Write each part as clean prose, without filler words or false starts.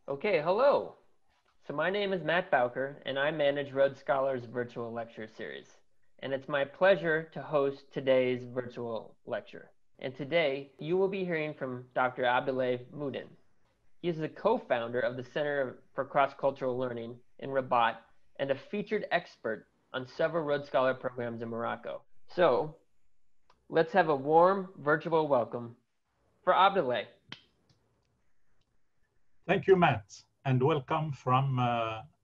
Okay, hello. So my name is Matt Bowker, and I manage Rhodes Scholars Virtual Lecture Series. And it's my pleasure to host today's virtual lecture. And today, you will be hearing from Dr. Abdelhay Moudden. He is the co-founder of the Center for Cross-Cultural Learning in Rabat and a featured expert on several Rhodes Scholar programs in Morocco. So, let's have a warm virtual welcome for Abdelhay. Thank you, Matt, and welcome from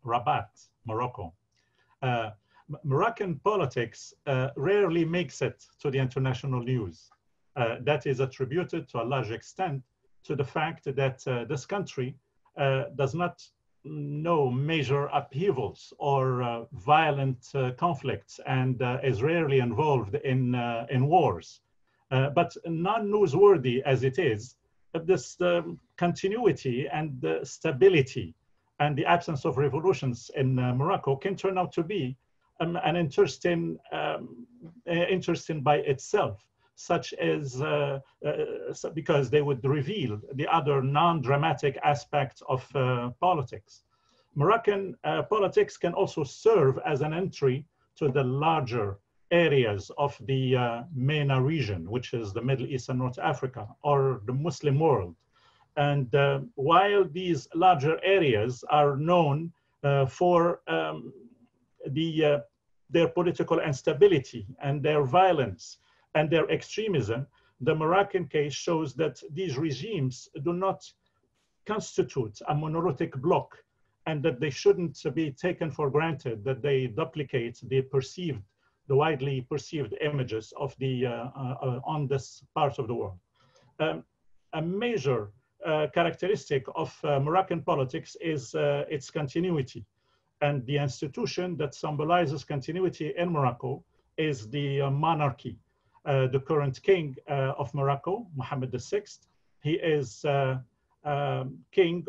Rabat, Morocco. Moroccan politics rarely makes it to the international news. That is attributed to a large extent to the fact that this country does not know major upheavals or violent conflicts and is rarely involved in wars. But non-newsworthy as it is, this continuity and the stability and the absence of revolutions in Morocco can turn out to be an interesting by itself, such as because they would reveal the other non-dramatic aspects of politics. Moroccan politics can also serve as an entry to the larger areas of the MENA region, which is the Middle East and North Africa, or the Muslim world. And while these larger areas are known for their political instability and their violence and their extremism, the Moroccan case shows that these regimes do not constitute a monolithic bloc and that they shouldn't be taken for granted, that they duplicate the widely perceived images of the on this part of the world. A major characteristic of Moroccan politics is its continuity, and the institution that symbolizes continuity in Morocco is the monarchy. The current king of Morocco, Mohammed VI, he is king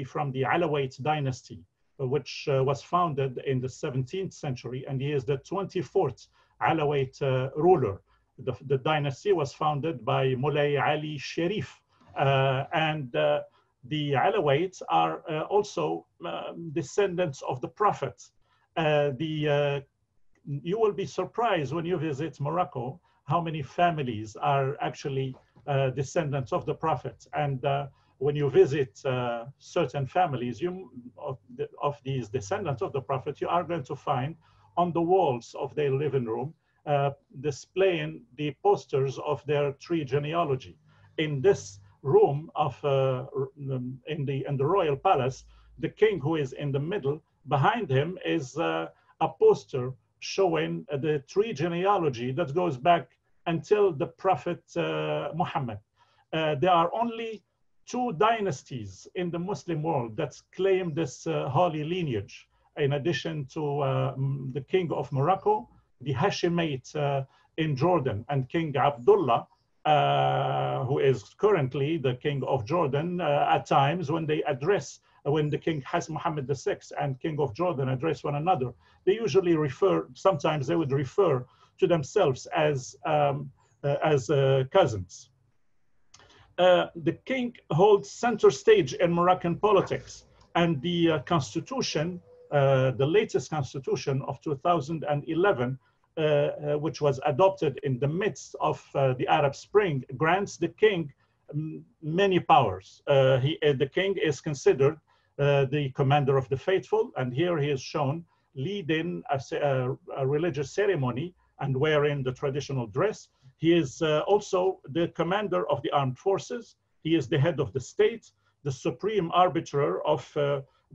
from the Alawite dynasty, which was founded in the 17th century, and he is the 24th Alawite ruler. The dynasty was founded by Moulay Ali Cherif, and the Alawites are also descendants of the Prophet. You will be surprised when you visit Morocco how many families are actually descendants of the Prophet. And when you visit certain families of these descendants of the Prophet, you are going to find on the walls of their living room displaying the posters of their tree genealogy. In this room in the royal palace, the king who is in the middle, behind him is a poster showing the tree genealogy that goes back until the Prophet Muhammad. There are only two dynasties in the Muslim world that claim this holy lineage, in addition to the king of Morocco, the Hashemite in Jordan, and King Abdullah, who is currently the king of Jordan. At times when the king has Mohammed VI and king of Jordan address one another, they usually sometimes they would refer to themselves as cousins. The king holds center stage in Moroccan politics, and the constitution, the latest constitution of 2011, which was adopted in the midst of the Arab Spring, grants the king many powers. The king is considered the commander of the faithful, and here he is shown leading a religious ceremony and wearing the traditional dress. He is also the commander of the armed forces. He is the head of the state, the supreme arbiter of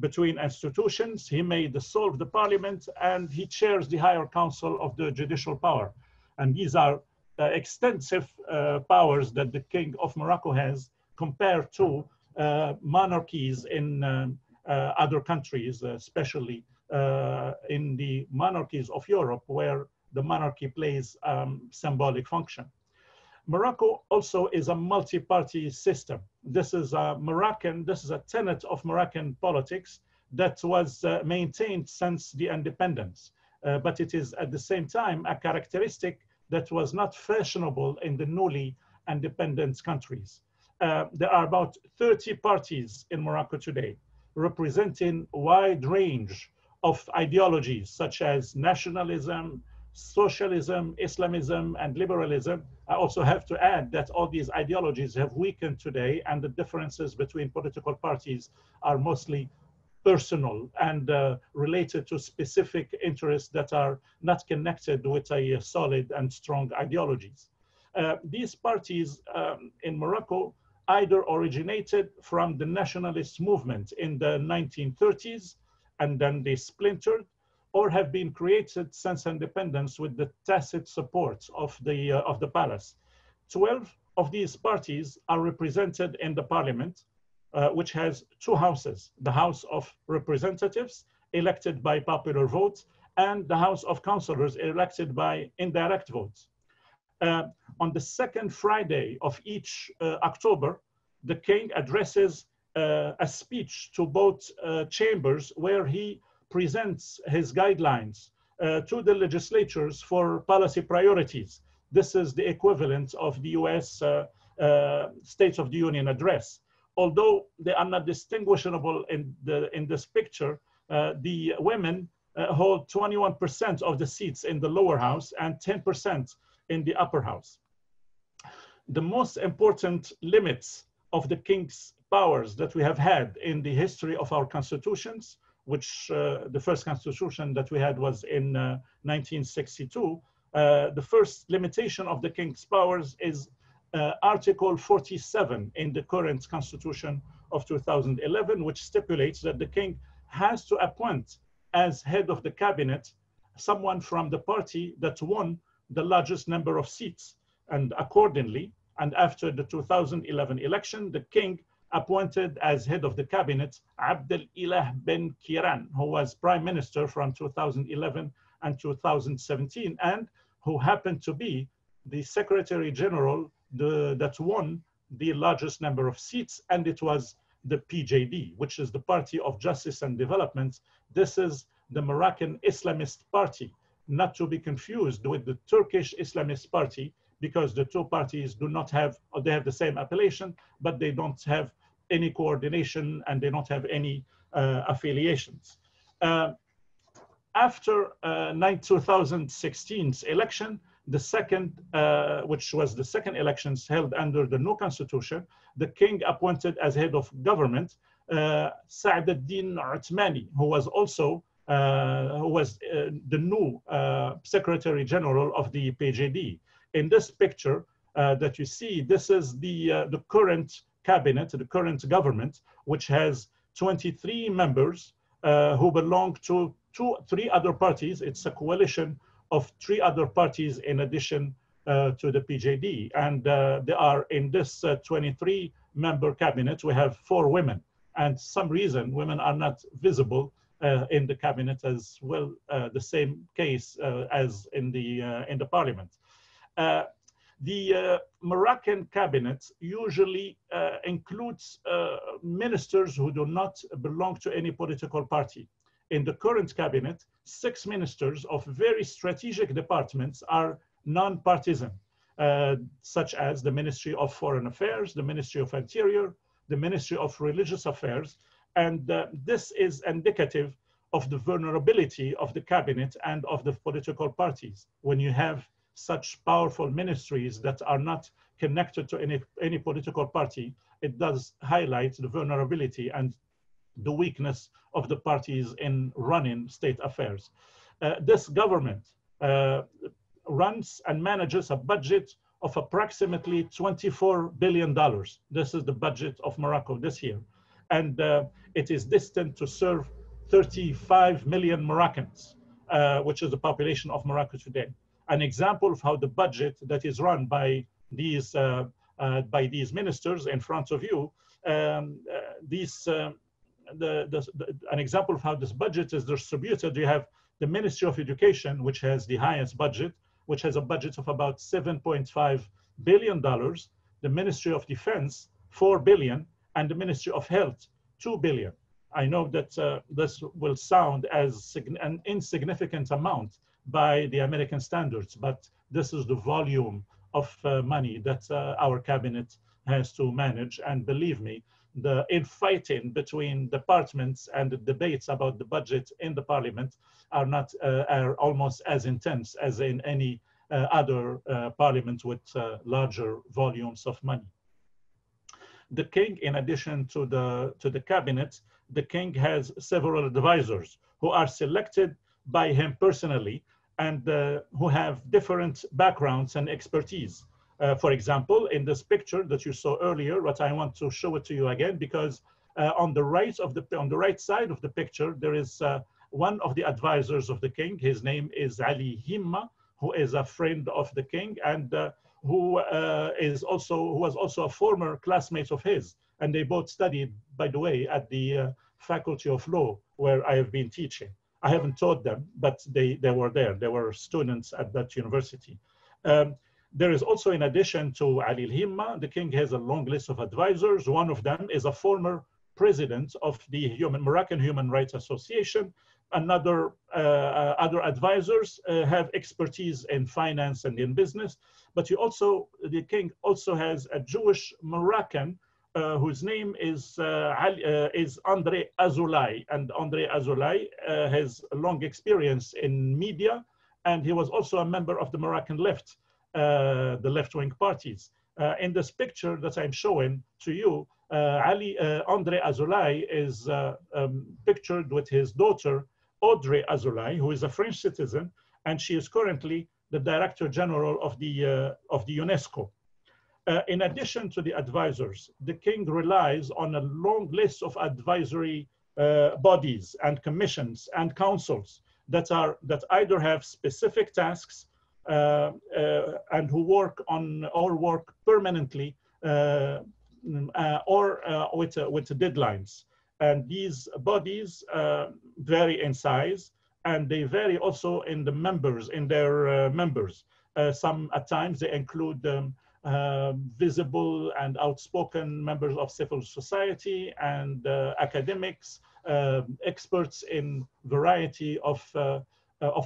between institutions. He may dissolve the parliament, and he chairs the higher council of the judicial power. And these are extensive powers that the king of Morocco has compared to monarchies in other countries, especially in the monarchies of Europe, where the monarchy plays symbolic function. Morocco also is a multi-party system. This is a tenet of Moroccan politics that was maintained since the independence. But it is at the same time a characteristic that was not fashionable in the newly independent countries. There are about 30 parties in Morocco today. representing a wide range of ideologies such as nationalism, socialism, Islamism, and liberalism. I also have to add that all these ideologies have weakened today, and the differences between political parties are mostly personal and related to specific interests that are not connected with a solid and strong ideologies. These parties in Morocco either originated from the nationalist movement in the 1930s and then they splintered, or have been created since independence with the tacit support of the palace. 12 of these parties are represented in the parliament, which has two houses, the House of Representatives, elected by popular vote, and the House of Councillors, elected by indirect votes. On the second Friday of each October, the king addresses a speech to both chambers where he presents his guidelines to the legislatures for policy priorities. This is the equivalent of the US State of the Union address. Although they are not distinguishable in this picture, the women hold 21% of the seats in the lower house and 10% in the upper house. The most important limits of the king's powers that we have had in the history of our constitutions, which the first constitution that we had was in 1962, the first limitation of the king's powers is Article 47 in the current constitution of 2011, which stipulates that the king has to appoint as head of the cabinet someone from the party that won the largest number of seats. And accordingly, and after the 2011 election, the king appointed as head of the cabinet Abdelilah Benkirane, who was prime minister from 2011 and 2017, and who happened to be the secretary general that won the largest number of seats, and it was the PJD, which is the Party of Justice and Development. This is the Moroccan Islamist party, not to be confused with the Turkish Islamist party, because the two parties do not have, or they have the same appellation, but they don't have any coordination and they don't have any affiliations. After 2016's election, the second, which was the second elections held under the new constitution, the king appointed as head of government Saad ad-Din Othmani, who was also the new Secretary General of the PJD. In this picture that you see, this is the current cabinet, the current government, which has 23 members who belong to three other parties. It's a coalition of three other parties in addition to the PJD. And they are in this 23-member cabinet, we have 4 women. And some reason women are not visible in the cabinet as well, the same case as in the parliament. The Moroccan cabinet usually includes ministers who do not belong to any political party. In the current cabinet, 6 ministers of very strategic departments are non-partisan, such as the Ministry of Foreign Affairs, the Ministry of Interior, the Ministry of Religious Affairs, and this is indicative of the vulnerability of the cabinet and of the political parties. When you have such powerful ministries that are not connected to any political party, it does highlight the vulnerability and the weakness of the parties in running state affairs. This government runs and manages a budget of approximately $24 billion. This is the budget of Morocco this year. And it is destined to serve 35 million Moroccans, which is the population of Morocco today. An example of how the budget that is run by these ministers in front of you, an example of how this budget is distributed, you have the Ministry of Education, which has the highest budget, which has a budget of about $7.5 billion, the Ministry of Defense, $4 billion, and the Ministry of Health, $2 billion. I know that this will sound as an insignificant amount by the American standards, but this is the volume of money that our cabinet has to manage. And believe me, the infighting between departments and the debates about the budget in the parliament are almost as intense as in any other parliament with larger volumes of money. The king, in addition to the cabinet, the king has several advisors who are selected by him personally and who have different backgrounds and expertise. For example, in this picture that you saw earlier, but I want to show it to you again because on the right side of the picture there is one of the advisors of the king. His name is Ali Himma, who is a friend of the king and who was also a former classmate of his, and they both studied, by the way, at the Faculty of Law where I have been teaching. I haven't taught them, but they were there. They were students at that university. There is also, in addition to Ali al-Himma, the king has a long list of advisors. One of them is a former president of the Moroccan Human Rights Association. Other advisors have expertise in finance and in business, but the king also has a Jewish Moroccan whose name is Audrey Azoulay, and Audrey Azoulay has a long experience in media, and he was also a member of the Moroccan left, the left-wing parties. In this picture that I'm showing to you, Audrey Azoulay is pictured with his daughter, Audrey Azoulay, who is a French citizen, and she is currently the Director General of the UNESCO. In addition to the advisors, the king relies on a long list of advisory bodies and commissions and councils that either have specific tasks and who work permanently or with deadlines. And these bodies vary in size, and they vary also in the members, in their members. At times they include visible and outspoken members of civil society and academics, experts in variety of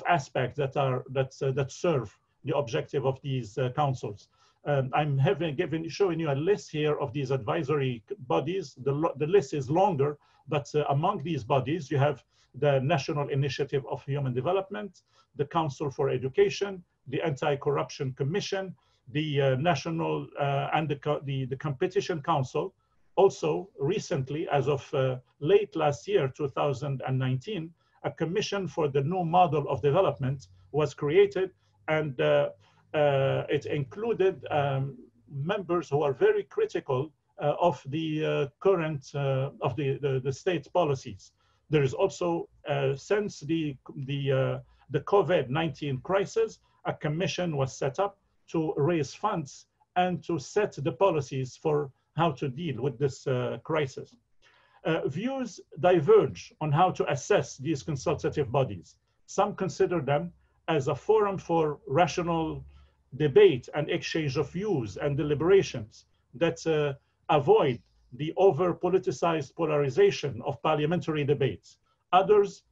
aspects that serve the objective of these councils. I'm showing you a list here of these advisory bodies. The list is longer, but among these bodies, you have the National Initiative of Human Development, the Council for Education, the Anti-Corruption Commission, the National and the Competition Council. Also, recently, as of late last year, 2019, a commission for the new model of development was created, and it included members who are very critical of the current of the state's policies. There is also, since the COVID-19 crisis, a commission was set up to raise funds and to set the policies for how to deal with this crisis. Views diverge on how to assess these consultative bodies. Some consider them as a forum for rational debate and exchange of views and deliberations that avoid the over-politicized polarization of parliamentary debates. Others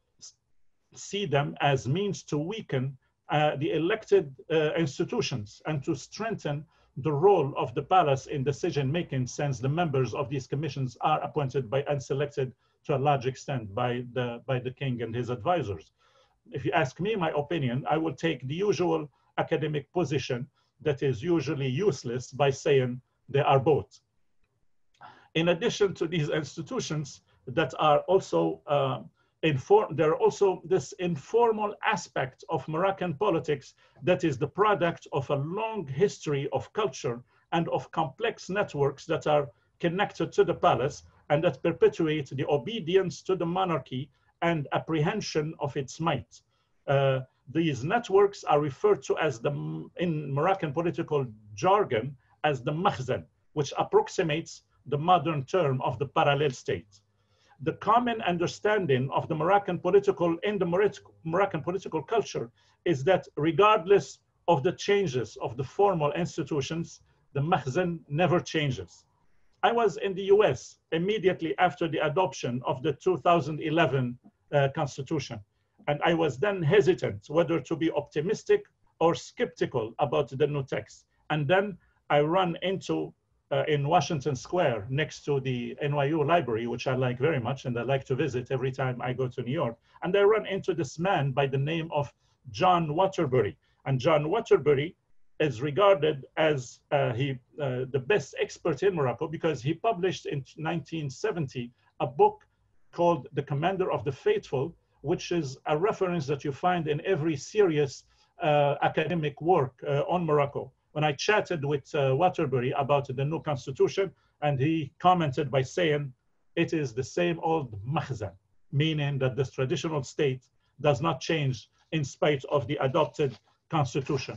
see them as means to weaken the elected institutions and to strengthen the role of the palace in decision-making, since the members of these commissions are appointed by and selected to a large extent by the king and his advisors. If you ask me my opinion, I would take the usual academic position that is usually useless by saying they are both. In addition to these institutions that are also there are also this informal aspect of Moroccan politics that is the product of a long history of culture and of complex networks that are connected to the palace and that perpetuate the obedience to the monarchy and apprehension of its might. These networks are referred to as in Moroccan political jargon as the makhzen, which approximates the modern term of the parallel state. The common understanding of the Moroccan political culture is that regardless of the changes of the formal institutions, the makhzen never changes. I was in the US immediately after the adoption of the 2011 Constitution, and I was then hesitant whether to be optimistic or skeptical about the new text. And then I ran into in Washington Square next to the NYU library, which I like very much and I like to visit every time I go to New York. And I run into this man by the name of John Waterbury. And John Waterbury is regarded as the best expert in Morocco because he published in 1970 a book called The Commander of the Faithful, which is a reference that you find in every serious academic work on Morocco. When I chatted with Waterbury about the new constitution, and he commented by saying, it is the same old makhzan, meaning that this traditional state does not change in spite of the adopted constitution.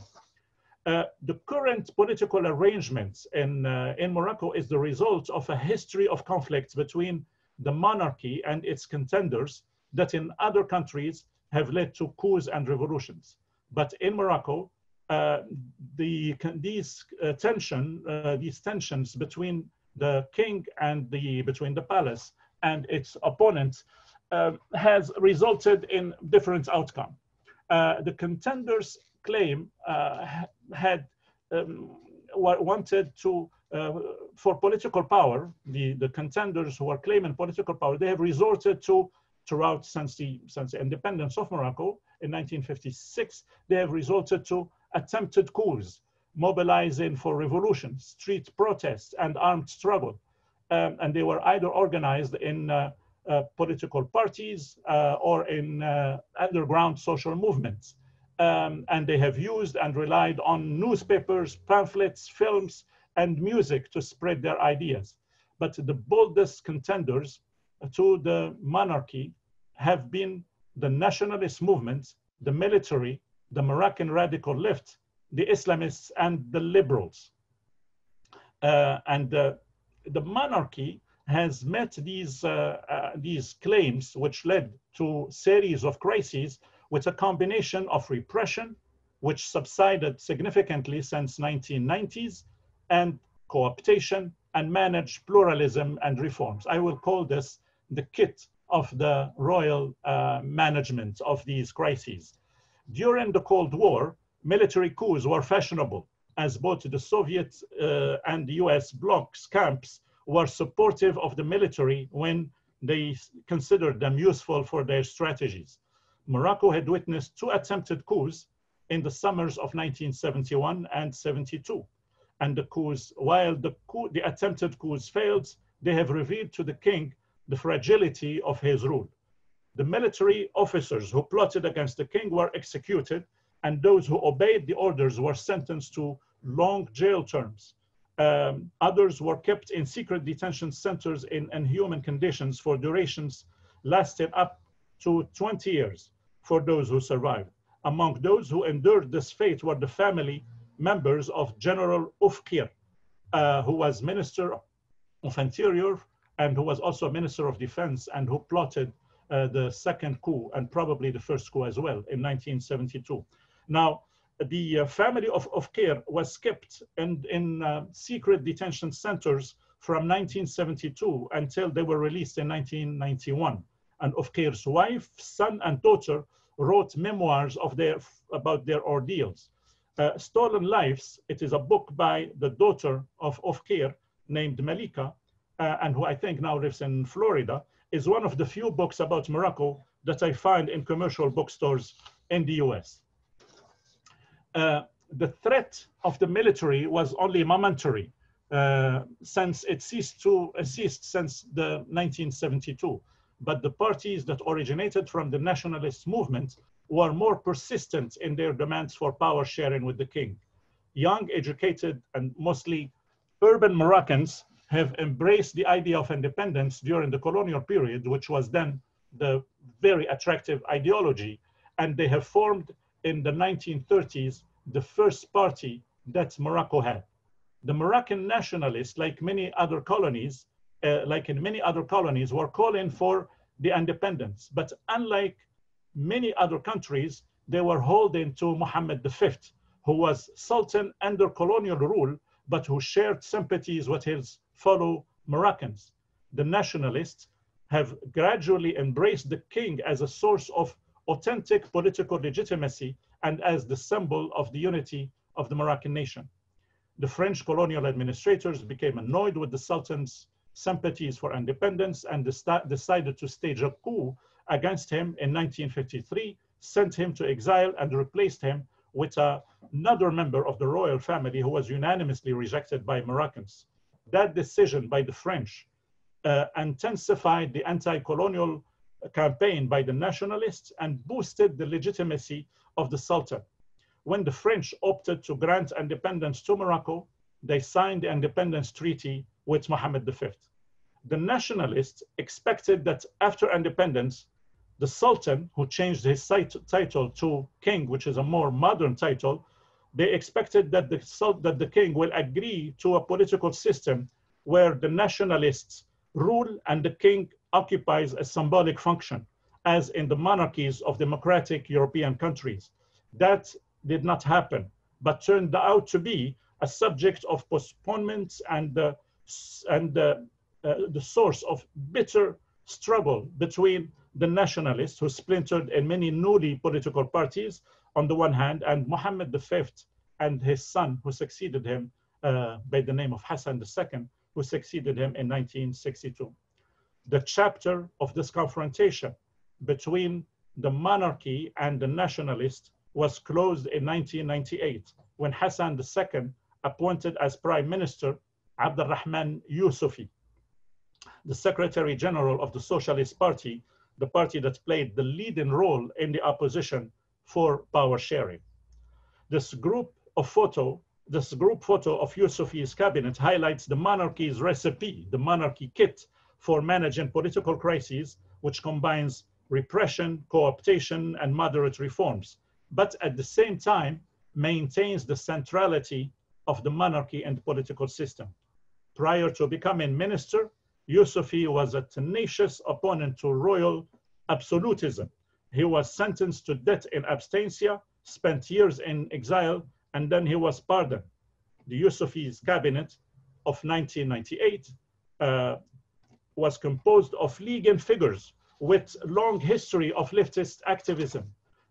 The current political arrangements in Morocco is the result of a history of conflicts between the monarchy and its contenders that in other countries have led to coups and revolutions. But in Morocco, these tensions between the king and between the palace and its opponents has resulted in different outcome. The contenders claim wanted to for political power. The contenders who are claiming political power, they have resorted to throughout since the independence of Morocco in 1956, they have resorted to attempted coups, mobilizing for revolutions, street protests, and armed struggle. And they were either organized in political parties or in underground social movements. And they have used and relied on newspapers, pamphlets, films, and music to spread their ideas. But the boldest contenders to the monarchy have been the nationalist movements, the military, the Moroccan radical left, the Islamists, and the liberals. The monarchy has met these claims, which led to series of crises, with a combination of repression, which subsided significantly since 1990s, and co-optation and managed pluralism and reforms. I will call this the kit of the royal management of these crises. During the Cold War, military coups were fashionable, as both the Soviet and the US blocs camps were supportive of the military when they considered them useful for their strategies. Morocco had witnessed 2 attempted coups in the summers of 1971 and 72. And the coups, while the attempted coups failed, they have revealed to the king the fragility of his rule. The military officers who plotted against the king were executed, and those who obeyed the orders were sentenced to long jail terms. Others were kept in secret detention centers in inhuman conditions for durations lasting up to 20 years for those who survived. Among those who endured this fate were the family members of General Oufkir, who was Minister of Interior and who was also Minister of Defense, and who plotted the second coup and probably the first coup as well in 1972. Now, the family of Oufkir was kept in secret detention centers from 1972 until they were released in 1991. And Oufkir's wife, son, and daughter wrote memoirs about their ordeals. Stolen Lives, it is a book by the daughter of Oufkir named Malika, and who I think now lives in Florida, is one of the few books about Morocco that I find in commercial bookstores in the US. The threat of the military was only momentary since it ceased since the 1972. But the parties that originated from the nationalist movement were more persistent in their demands for power sharing with the king. Young, educated, and mostly urban Moroccans have embraced the idea of independence during the colonial period, which was then the very attractive ideology, and they have formed in the 1930s the first party that Morocco had. The Moroccan nationalists, like many other colonies, were calling for the independence, but unlike many other countries, they were holding to Mohammed V, who was Sultan under colonial rule, but who shared sympathies with his fellow Moroccans. The nationalists have gradually embraced the king as a source of authentic political legitimacy and as the symbol of the unity of the Moroccan nation. the French colonial administrators became annoyed with the Sultan's sympathies for independence and decided to stage a coup against him in 1953, sent him to exile and replaced him with another member of the royal family who was unanimously rejected by Moroccans. That decision by the French intensified the anti-colonial campaign by the nationalists and boosted the legitimacy of the Sultan. When the French opted to grant independence to Morocco, they signed the independence treaty with Mohammed V. The nationalists expected that after independence, the Sultan, who changed his title to king, which is a more modern title, they expected that the king will agree to a political system where the nationalists rule and the king occupies a symbolic function, as in the monarchies of democratic European countries. That did not happen, but turned out to be a subject of postponements and the source of bitter struggle between the nationalists, who splintered in many newly political parties on the one hand, and Mohammed V and his son, who succeeded him by the name of Hassan II, who succeeded him in 1962. The chapter of this confrontation between the monarchy and the nationalists was closed in 1998 when Hassan II appointed as Prime Minister Abdelrahman Youssoufi, the Secretary General of the Socialist Party, the party that played the leading role in the opposition for power sharing. This group photo of Youssoufi's cabinet highlights the monarchy's recipe, the monarchy kit for managing political crises, which combines repression, co-optation, and moderate reforms, but at the same time maintains the centrality of the monarchy and political system. Prior to becoming minister, Youssoufi was a tenacious opponent to royal absolutism. He was sentenced to death in absentia, spent years in exile, and then he was pardoned. The Youssoufi's cabinet of 1998 was composed of leading figures with long history of leftist activism,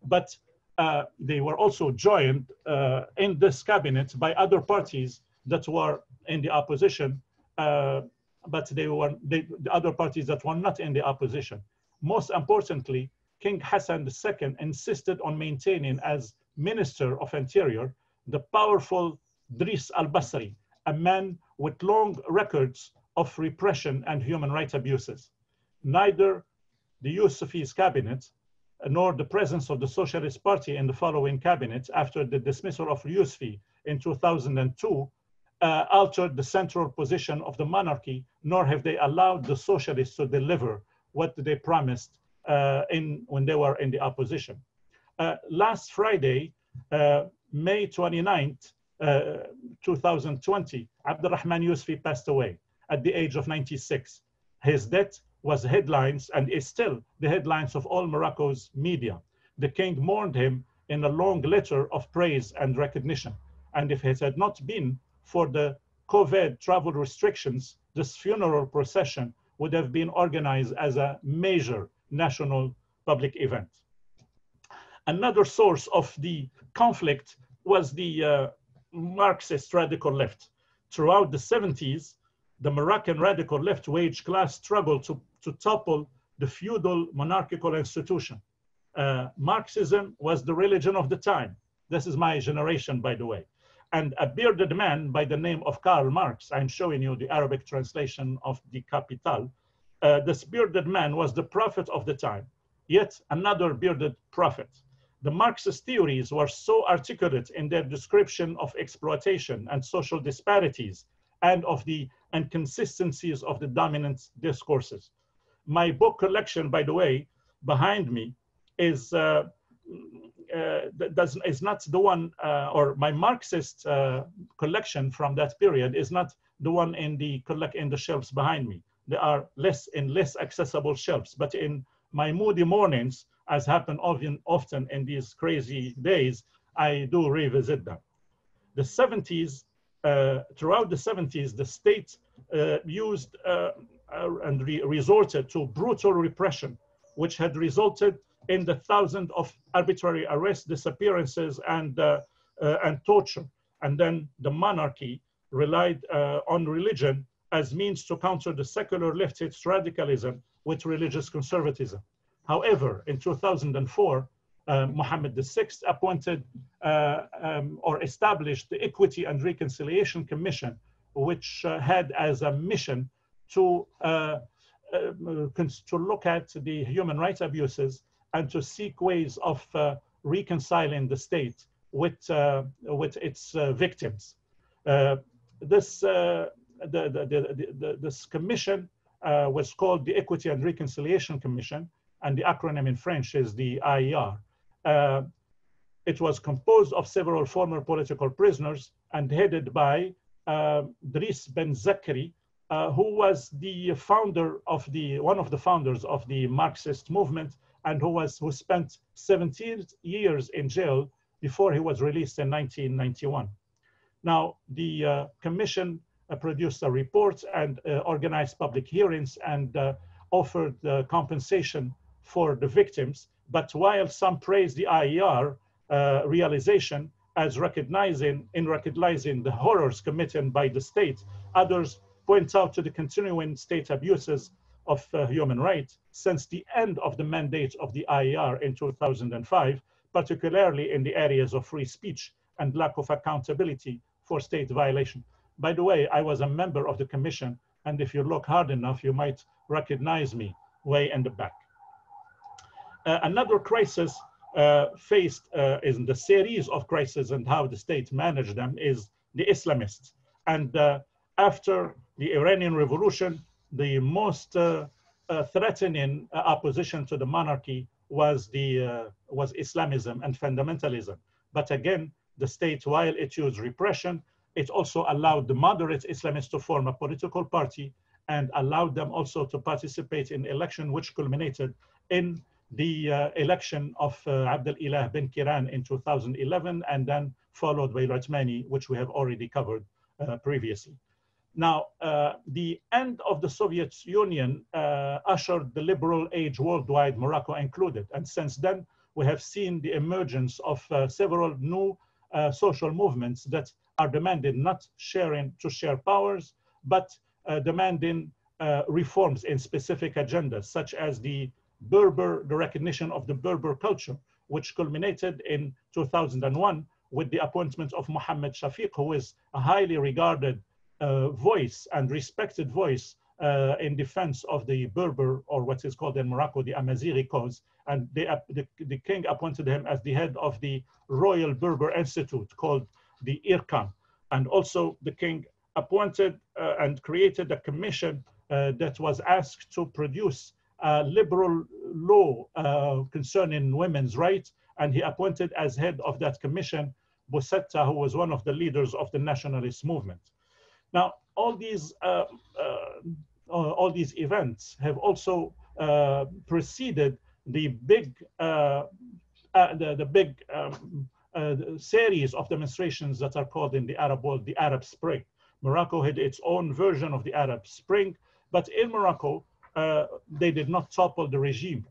but they were also joined in this cabinet by other parties that were in the opposition, but the other parties that were not in the opposition. Most importantly, King Hassan II insisted on maintaining as Minister of Interior the powerful Driss al-Basri, a man with long records of repression and human rights abuses. Neither the Youssoufi's cabinet nor the presence of the Socialist Party in the following cabinet after the dismissal of Youssoufi in 2002 altered the central position of the monarchy, nor have they allowed the socialists to deliver what they promised when they were in the opposition. Last Friday, May 29th, 2020, Abdelrahman Youssoufi passed away at the age of 96. His death was headlines and is still the headlines of all Morocco's media. The king mourned him in a long letter of praise and recognition. And if it had not been for the COVID travel restrictions, this funeral procession would have been organized as a major national public event. Another source of the conflict was the Marxist radical left. Throughout the 70s, the Moroccan radical left waged class struggle to topple the feudal monarchical institution. Marxism was the religion of the time. This is my generation, by the way. And a bearded man by the name of Karl Marx, I'm showing you the Arabic translation of the Capital. This bearded man was the prophet of the time, yet another bearded prophet. The Marxist theories were so articulate in their description of exploitation and social disparities and of the inconsistencies of the dominant discourses. My book collection, by the way, behind me is not the one, or my Marxist collection from that period is not the one in the shelves behind me. They are less accessible shelves, but in my moody mornings, as happen often in these crazy days, I do revisit them. The 70s, throughout the 70s, the state used and resorted to brutal repression, which had resulted in the thousands of arbitrary arrests, disappearances, and torture. And then the monarchy relied on religion as means to counter the secular leftist radicalism with religious conservatism. However, in 2004, Mohammed VI appointed or established the Equity and Reconciliation Commission, which had as a mission to look at the human rights abuses and to seek ways of reconciling the state with its victims. This commission was called the Equity and Reconciliation Commission, and the acronym in French is the IER. It was composed of several former political prisoners and headed by Driss Ben Zakri, who was the founder of one of the founders of the Marxist movement, and who spent 17 years in jail before he was released in 1991. Now, the commission produced a report and organized public hearings and offered compensation for the victims. But while some praised the IER realization as recognizing the horrors committed by the state, others point out to the continuing state abuses of human rights since the end of the mandate of the IER in 2005, particularly in the areas of free speech and lack of accountability for state violation. By the way, I was a member of the commission, and if you look hard enough, you might recognize me way in the back. Another crisis faced in the series of crises and how the state managed them is the Islamists. And after the Iranian Revolution, the most threatening opposition to the monarchy was Islamism and fundamentalism. But again, the state, while it used repression, it also allowed the moderate Islamists to form a political party and allowed them also to participate in election, which culminated in the election of Abdelilah Benkirane in 2011, and then followed by Othmani, which we have already covered previously. Now, the end of the Soviet Union ushered the liberal age worldwide, Morocco included. And since then, we have seen the emergence of several new social movements that are demanding not to share powers, but demanding reforms in specific agendas, such as the recognition of the Berber culture, which culminated in 2001 with the appointment of Mohammed Chafik, who is a highly regarded voice and respected voice in defense of the Berber, or what is called in Morocco, the Amazighi cause. And the king appointed him as the head of the Royal Berber Institute called the IRCAM. And also the king appointed and created a commission that was asked to produce a liberal law concerning women's rights. And he appointed as head of that commission Boussetta, who was one of the leaders of the nationalist movement. Now, all these events have also preceded the big series of demonstrations that are called in the Arab world the Arab Spring. Morocco had its own version of the Arab Spring, but in Morocco, they did not topple the regime,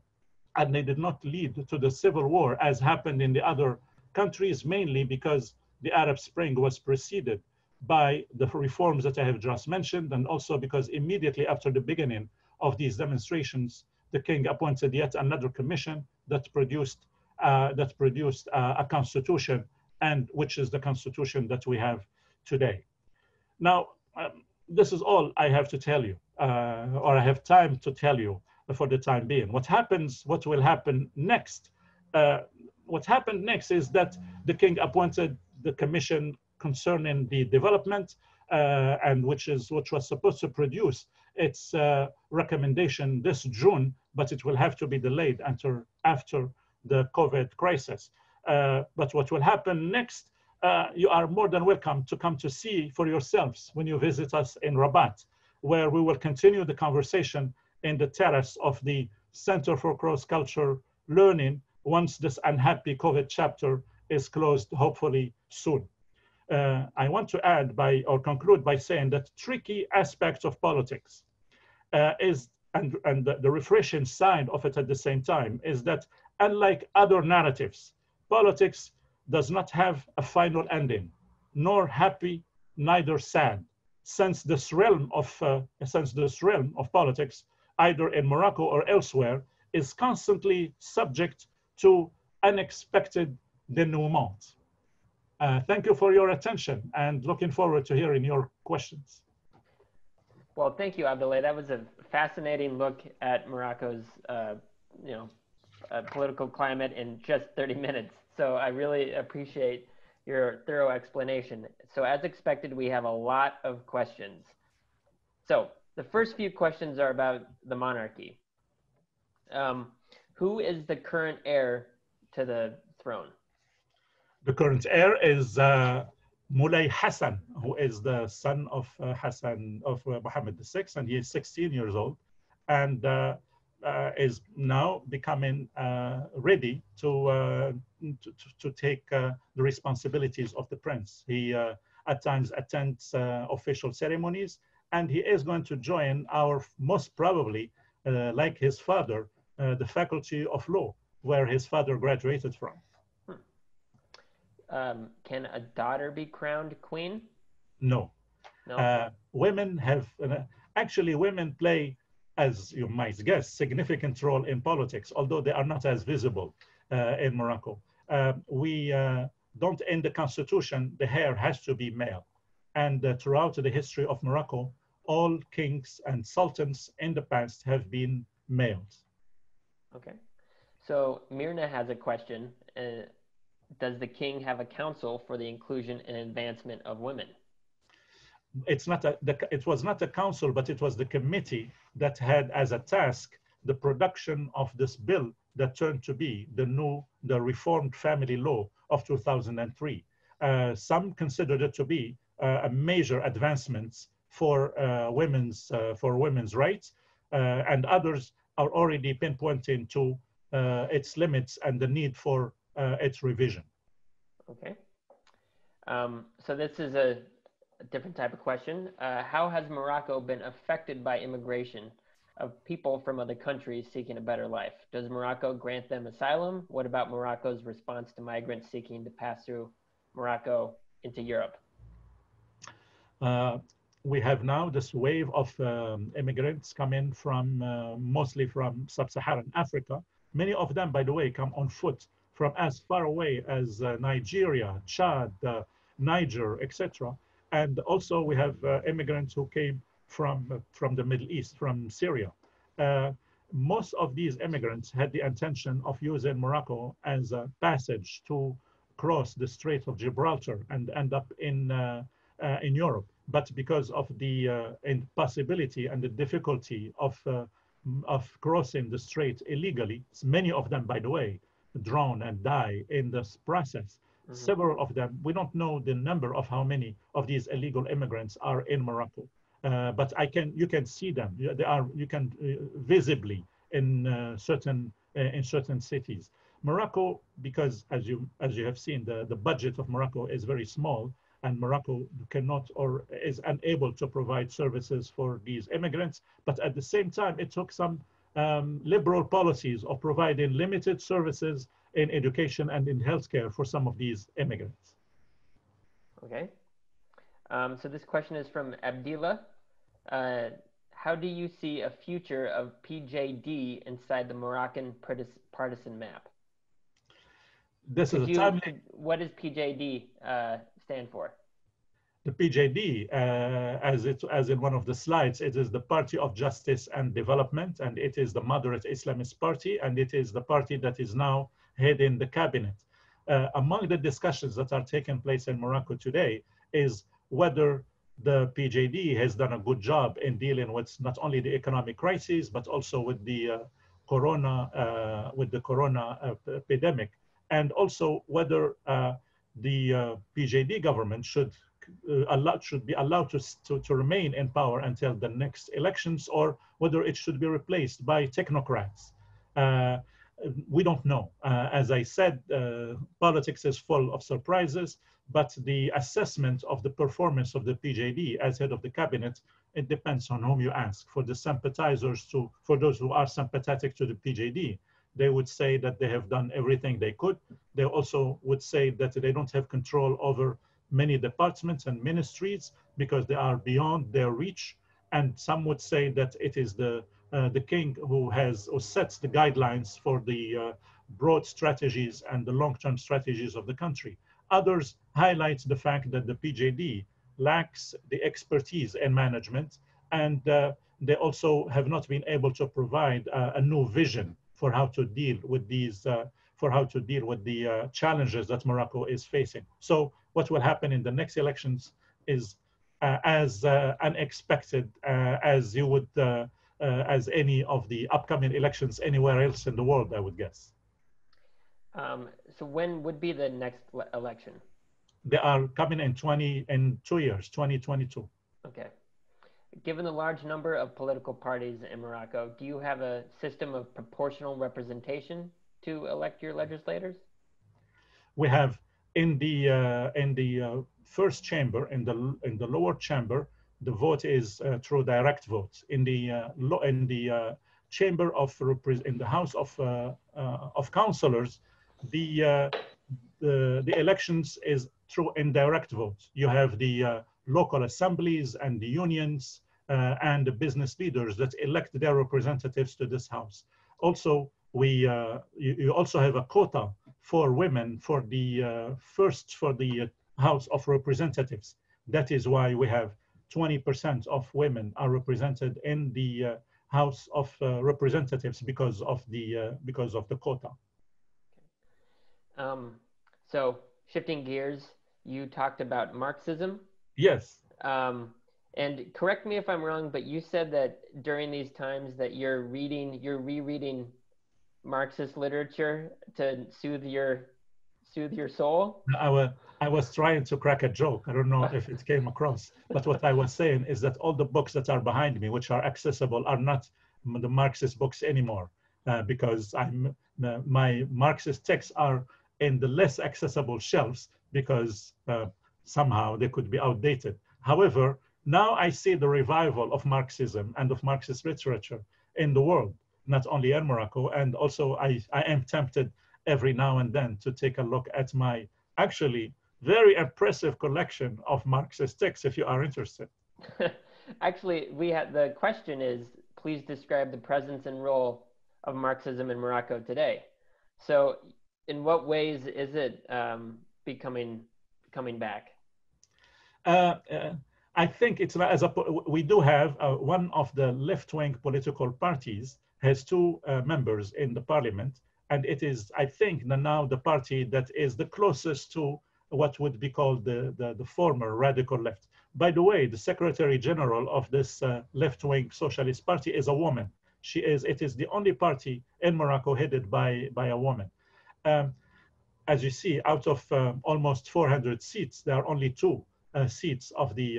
and they did not lead to the civil war as happened in the other countries, mainly because the Arab Spring was preceded by the reforms that I have just mentioned, and also because immediately after the beginning of these demonstrations, the king appointed yet another commission that produced a constitution, and which is the constitution that we have today. Now, this is all I have to tell you, or I have time to tell you for the time being. What will happen next? What happened next is that the king appointed the commission concerning the development, and which was supposed to produce its recommendation this June, but it will have to be delayed until after the COVID crisis. But what will happen next, you are more than welcome to come to see for yourselves when you visit us in Rabat, where we will continue the conversation in the terrace of the Center for Cross-Cultural Learning once this unhappy COVID chapter is closed, hopefully soon. I want to add or conclude by saying that tricky aspects of politics and the refreshing side of it at the same time is that unlike other narratives, politics does not have a final ending. nor happy, neither sad, since this realm of politics, either in Morocco or elsewhere, is constantly subject to unexpected denouements. Thank you for your attention and looking forward to hearing your questions. Well, thank you, Abdelhay. That was a fascinating look at Morocco's political climate in just 30 minutes. So I really appreciate your thorough explanation. So as expected, we have a lot of questions. So the first few questions are about the monarchy. Who is the current heir to the throne? The current heir is Moulay Hassan, who is the son of Mohammed VI, and he is 16 years old, and is now becoming ready to take the responsibilities of the prince. He at times attends official ceremonies, and he is going to join our, most probably, like his father, the Faculty of Law, where his father graduated from. Can a daughter be crowned queen? No. No. Women have, actually women play, as you might guess, significant role in politics, although they are not as visible in Morocco. We don't, in the constitution, the heir has to be male. And throughout the history of Morocco, all kings and sultans in the past have been males. Okay. So Mirna has a question. Does the king have a council for the inclusion and advancement of women? It's not it was not a council, but it was the committee that had as a task the production of this bill that turned to be the reformed family law of 2003. Some considered it to be a major advancements for women's rights, and others are already pinpointing to its limits and the need for its revision. Okay. So this is a different type of question. How has Morocco been affected by immigration of people from other countries seeking a better life? Does Morocco grant them asylum? What about Morocco's response to migrants seeking to pass through Morocco into Europe? We have now this wave of immigrants coming from mostly from sub-Saharan Africa. Many of them, by the way, come on foot from as far away as Nigeria, Chad, Niger, etc. And also we have immigrants who came from the Middle East, from Syria. Most of these immigrants had the intention of using Morocco as a passage to cross the Strait of Gibraltar and end up in Europe. But because of the impossibility and the difficulty of crossing the strait illegally, many of them, by the way, drown and die in this process. Mm-hmm. Several of them, we don't know the number of how many of these illegal immigrants are in Morocco, but you can see them. You can visibly in certain cities. Morocco, because as you have seen, the budget of Morocco is very small, and Morocco cannot or is unable to provide services for these immigrants. But at the same time, it took some liberal policies of providing limited services in education and in healthcare for some of these immigrants. Okay. So this question is from Abdullah. How do you see a future of PJD inside the Moroccan partisan map? This is a timely... What does PJD stand for? The PJD, as in one of the slides, it is the Party of Justice and Development, and it is the moderate Islamist party, and it is the party that is now heading the cabinet. Among the discussions that are taking place in Morocco today is whether the PJD has done a good job in dealing with not only the economic crisis, but also with the corona epidemic, and also whether the PJD government should be allowed to remain in power until the next elections, or whether it should be replaced by technocrats. We don't know. As I said, politics is full of surprises, but the assessment of the performance of the PJD as head of the cabinet, it depends on whom you ask. For the sympathizers, for those who are sympathetic to the PJD, they would say that they have done everything they could. They also would say that they don't have control over many departments and ministries because they are beyond their reach. And some would say that it is the king who sets the guidelines for the broad strategies and the long-term strategies of the country. Others highlight the fact that the PJD lacks the expertise in management, and they also have not been able to provide a new vision for how to deal with these, challenges that Morocco is facing. So what will happen in the next elections is as unexpected as you would, as any of the upcoming elections anywhere else in the world, I would guess. So when would be the next election? They are coming in 2 years, 2022. Okay. Given the large number of political parties in Morocco, do you have a system of proportional representation to elect your legislators? We have in the first chamber, in the lower chamber, the vote is through direct vote. In the chamber of in the House of Councillors, the elections is through indirect vote. You have the local assemblies and the unions and the business leaders that elect their representatives to this house. Also, you also have a quota for women for the House of Representatives. That is why we have 20% of women are represented in the House of Representatives because of the quota. So shifting gears, you talked about Marxism. Yes. And correct me if I'm wrong, but you said that during these times that you're rereading Marxist literature to soothe your soul. I was trying to crack a joke. I don't know if it came across, but what I was saying is that all the books that are behind me, which are accessible, are not the Marxist books anymore, because my Marxist texts are in the less accessible shelves because somehow they could be outdated. However, now I see the revival of Marxism and of Marxist literature in the world, not only in Morocco, and also I am tempted every now and then to take a look at my actually very impressive collection of Marxist texts if you are interested. Actually, the question is, please describe the presence and role of Marxism in Morocco today. So in what ways is it coming back? I think it's we do have one of the left-wing political parties has two members in the parliament, and it is, I think, now the party that is the closest to what would be called the former radical left. By the way, the Secretary General of this left-wing socialist party is a woman. It is the only party in Morocco headed by a woman. As you see, out of almost 400 seats, there are only 2 seats of the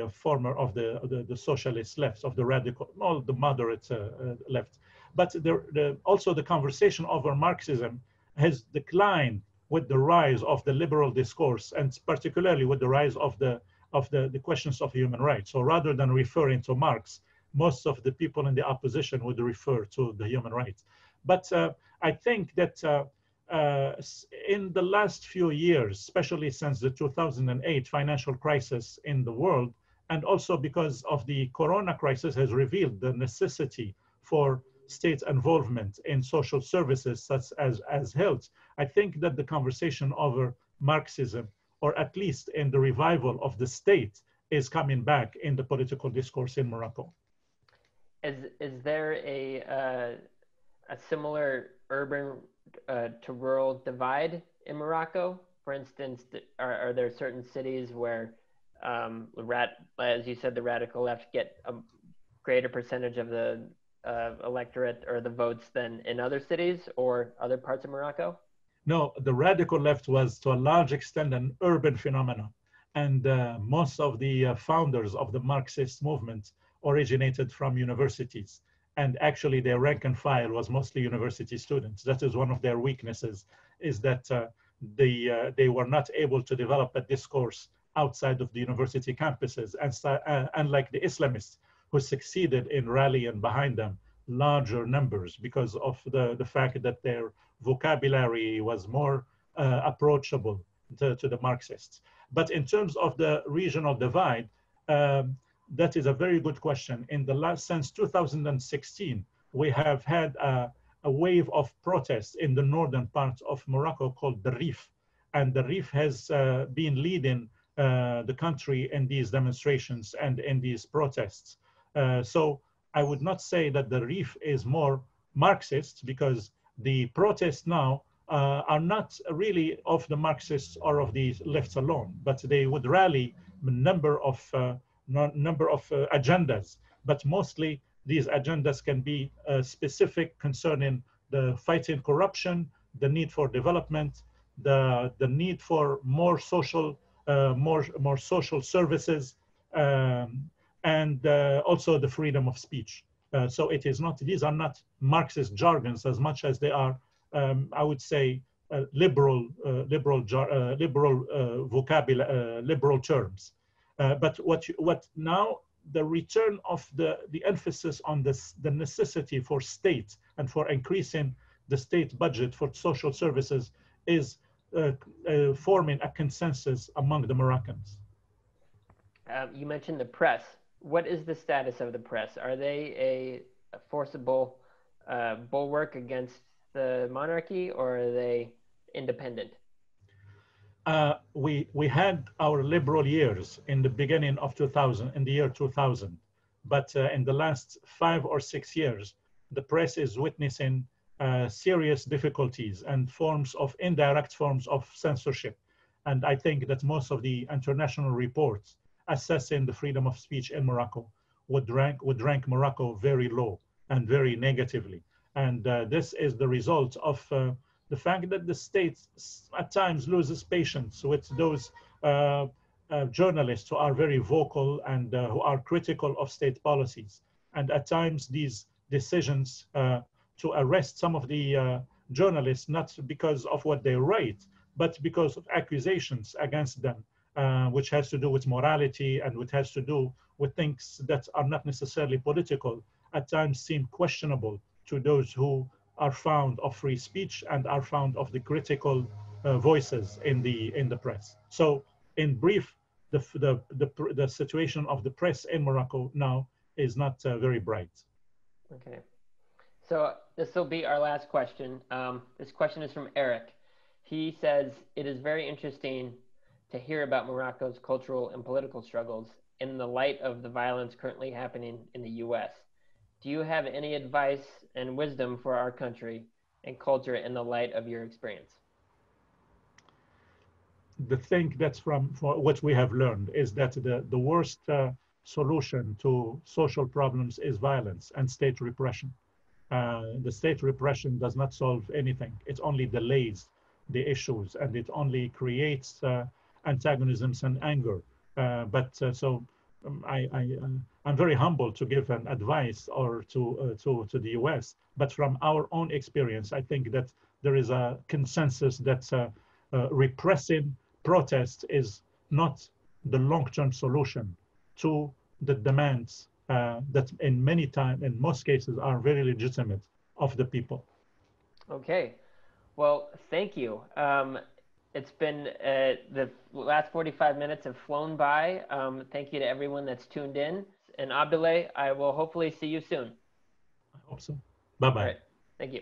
the socialist left, of the radical, all the moderate left. But also the conversation over Marxism has declined with the rise of the liberal discourse, and particularly with the rise of the questions of human rights. So rather than referring to Marx, most of the people in the opposition would refer to the human rights. But I think that in the last few years, especially since the 2008 financial crisis in the world, and also because of the corona crisis, has revealed the necessity for state involvement in social services such as health. I think that the conversation over Marxism, or at least in the revival of the state, is coming back in the political discourse in Morocco. Is there a similar urban to rural divide in Morocco? For instance, are there certain cities where, as you said, the radical left get a greater percentage of the electorate or the votes than in other cities or other parts of Morocco? No, the radical left was to a large extent an urban phenomenon. And most of the founders of the Marxist movement originated from universities. And actually their rank and file was mostly university students. That is one of their weaknesses, is that they were not able to develop a discourse outside of the university campuses. And unlike the Islamists, who succeeded in rallying behind them larger numbers because of the fact that their vocabulary was more approachable to the Marxists. But in terms of the regional divide, that is a very good question. In the last, since 2016, we have had a wave of protests in the northern part of Morocco called the Rif. And the Rif has been leading the country in these demonstrations and in these protests. So I would not say that the Rif is more Marxist, because the protests now are not really of the Marxists or of the left alone, but they would rally a number of agendas, but mostly these agendas can be specific concerning the fighting corruption, the need for development, the need for more social services, and also the freedom of speech. So it is not; these are not Marxist jargons as much as they are, I would say, liberal terms. But what now, the return of the emphasis on the necessity for state and for increasing the state budget for social services is forming a consensus among the Moroccans. You mentioned the press. What is the status of the press? Are they a forcible bulwark against the monarchy, or are they independent? We had our liberal years in the beginning of 2000, in the year 2000, but in the last 5 or 6 years, the press is witnessing serious difficulties and indirect forms of censorship. And I think that most of the international reports assessing the freedom of speech in Morocco would rank Morocco very low and very negatively. And this is the result of the fact that the state at times loses patience with those journalists who are very vocal and who are critical of state policies. And at times these decisions to arrest some of the journalists, not because of what they write, but because of accusations against them, which has to do with morality and which has to do with things that are not necessarily political, at times seem questionable to those who are found of free speech and are found of the critical voices in the press. So in brief, the situation of the press in Morocco now is not very bright. Okay. So this will be our last question. This question is from Eric. He says, it is very interesting to hear about Morocco's cultural and political struggles in the light of the violence currently happening in the US. Do you have any advice and wisdom for our country and culture in the light of your experience? The thing that's from what we have learned is that the worst solution to social problems is violence and state repression. The state repression does not solve anything. It only delays the issues and it only creates antagonisms and anger. I'm very humble to give an advice or to the US, but from our own experience, I think that there is a consensus that repressing protest is not the long-term solution to the demands that in most cases are very legitimate of the people. Okay, well, thank you. It's been, the last 45 minutes have flown by. Thank you to everyone that's tuned in. And Abdelhay, I will hopefully see you soon. I hope so. Bye-bye. All right. Thank you.